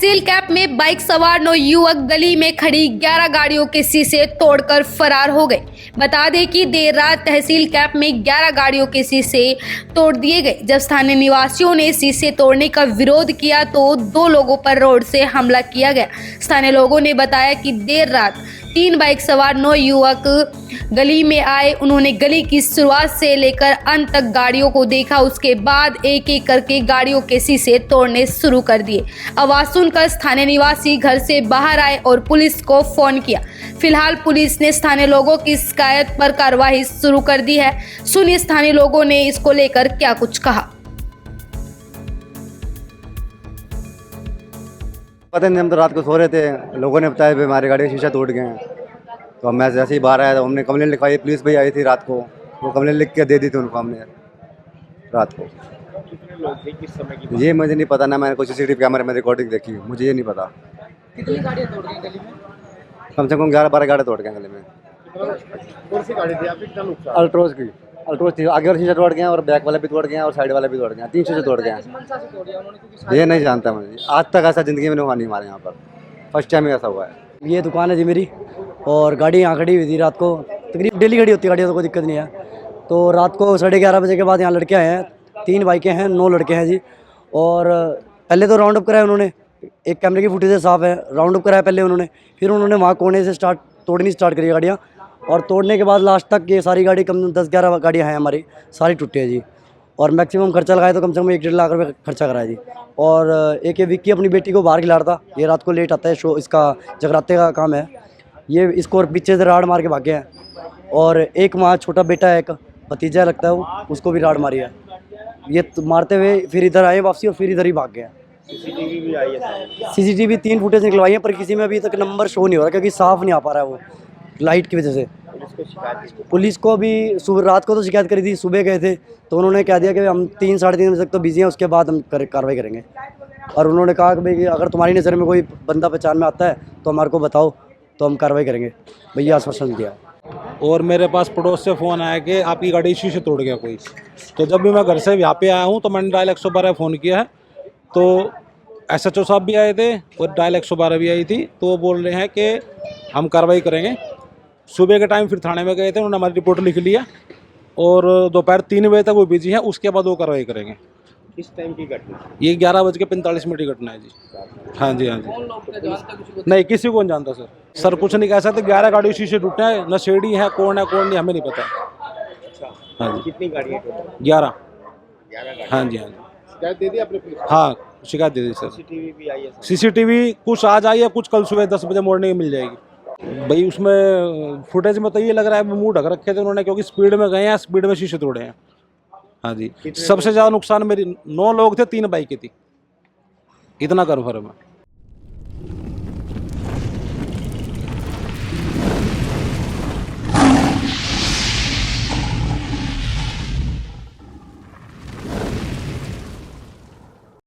तहसील camp में bike सवार 9 युवक गली में खड़ी 11 गाड़ियों के शीशे तोड़कर फरार हो गए। बता दें कि देर रात तहसील कैंप में 11 गाड़ियों के शीशे तोड़ दिए गए। जब स्थानीय निवासियों ने शीशे तोड़ने का विरोध किया तो 2 लोगों पर रोड से हमला किया गया। स्थानीय लोगों ने बताया कि देर रात 3 बाइक सवार 9 युवक गली में आए। उन्होंने गली की शुरुआत से लेकर अंत तक गाड़ियों को देखा। उसके बाद एक एक करके गाड़ियों के शीशे तोड़ने शुरू कर दिए। आवाज सुनकर स्थानीय निवासी घर से बाहर आए और पुलिस को फोन किया। फिलहाल पुलिस ने स्थानीय लोगों की शिकायत पर कार्रवाई शुरू कर दी है। सुनिए स्थानीय लोगों ने इसको लेकर क्या कुछ कहा। पता नहीं, हम तो रात को सो रहे थे, लोगों ने बताया हमारी गाड़ी का शीशा टूट गए हैं। तो मैं जैसे ही बाहर आया तो हमने कंप्लेंट लिखवाई। पुलिस भाई आई थी रात को, वो कंप्लेंट लिख के दे दी थी उनको हमने रात को। कितने लोग थे, किस समय की बात? ये मुझे नहीं पता ना, मैंने कुछ CCTV कैमरे में रिकॉर्डिंग देखी, मुझे ये नहीं पता। कितनी गाड़ियाँ तोड़ गई गली में? कम से कम 11-12 गाड़ी तोड़ गए गले में। कौन सी गाड़ी थी आपकी? कितना नुकसान? अल्ट्रोज की, अल्ट्रोज थी। आगे वाला शीशा तोड़ गए और बैक वाला भी तोड़ गए और साइड वाला भी तोड़ गए। 3 शीशे तोड़ गए। किस मंशा से तोड़ी उन्होंने? क्योंकि ये नहीं जानता मुझे, आज तक ऐसा ज़िंदगी में हुआ नहीं हमारे यहाँ पर, फर्स्ट टाइम ऐसा हुआ है। ये दुकान है जी मेरी, और गाड़ी यहाँ खड़ी हुई थी रात को। तकरीबन डेली खड़ी होती है गाड़ी, तो कोई दिक्कत नहीं है। तो रात को 11:30 बजे के बाद यहाँ लड़के आए हैं। 3 बाइकें हैं, 9 लड़के हैं जी। और पहले तो राउंड अप कराया उन्होंने, एक कैमरे की फुटेज साफ है। राउंड अप कराया पहले उन्होंने, फिर उन्होंने वहाँ कोने से तोड़नी स्टार्ट करी गाड़ियाँ। और तोड़ने के बाद लास्ट तक ये सारी गाड़ी, कम 10-11 गाड़ियाँ हैं हमारी, सारी टूटी है जी। और मैक्सिमम खर्चा लगाए तो कम से कम 1-1.5 लाख रुपये खर्चा कराया जी। और एक ये विक्की अपनी बेटी को बाहर खिला रहा था। ये रात को लेट आता है, शो इसका जगराते का काम है। ये इसको और पीछे से राड़ मार के भागे हैं। और एक वहाँ छोटा बेटा है, एक भतीजा लगता है वो, उसको भी राड़ मारी है। ये मारते हुए फिर इधर आए वापसी और फिर इधर ही भाग गए। CCTV भी आई है? CCTV 3 फुटेज निकलवाई है, पर किसी में अभी तक नंबर शो नहीं हो रहा, क्योंकि साफ नहीं आ पा रहा है वो लाइट की वजह से। पुलिस को शिकायत दी? पुलिस को भी सुबह, रात को तो शिकायत करी थी, सुबह गए थे तो उन्होंने कह दिया कि हम 3-3:30 बजे तक तो बिजी हैं, उसके बाद हम कार्रवाई करेंगे। और उन्होंने कहा कि भाई अगर तुम्हारी नज़र में कोई बंदा पहचान में आता है तो हमारे को बताओ, तो हम कार्रवाई करेंगे। भैया आश्वासन दिया। और मेरे पास पड़ोस से फ़ोन आया कि आपकी गाड़ी शीशे तोड़ गया कोई। तो जब भी मैं घर से यहाँ पे आया हूँ तो मैंने डायल 112 फ़ोन किया है। तो SHO साहब भी आए थे और डायल 112 भी आई थी। तो वो बोल रहे हैं कि हम कार्रवाई करेंगे। सुबह के टाइम फिर थाने में गए थे, उन्होंने हमारी रिपोर्ट लिख लिया। और दोपहर 3 बजे तक वो बिजी हैं, उसके बाद वो कार्रवाई करेंगे। किस टाइम की घटना? ये 11:45 की घटना है जी। हाँ जी, हाँ जी। नहीं, किसी को नहीं जानता सर कुछ नहीं कह सकते। 11 गाड़ी शीशे टूटे हैं, नशेड़ी है कौन नहीं, हमें नहीं पता। हाँ जी। कितनी गाड़ियाँ टोटल? 11। 11 गाड़ी। हाँ जी, हाँ जी। शिकायत दे दी आपने पुलिस को? हाँ, शिकायत दे दी सर। CCTV भी आई है? CCTV कुछ आज आई है, कुछ कल सुबह 10 बजे मॉर्निंग में मिल जाएगी। भाई उसमें फुटेज में तो ये लग रहा है मुंह ढक रखे थे उन्होंने, क्योंकि स्पीड में गए हैं, स्पीड में शीशे तोड़े हैं। हाँ जी। सबसे ज़्यादा नुकसान मेरी 9 लोग थे, 3 बाइकें थी, इतना कन्फर्म है।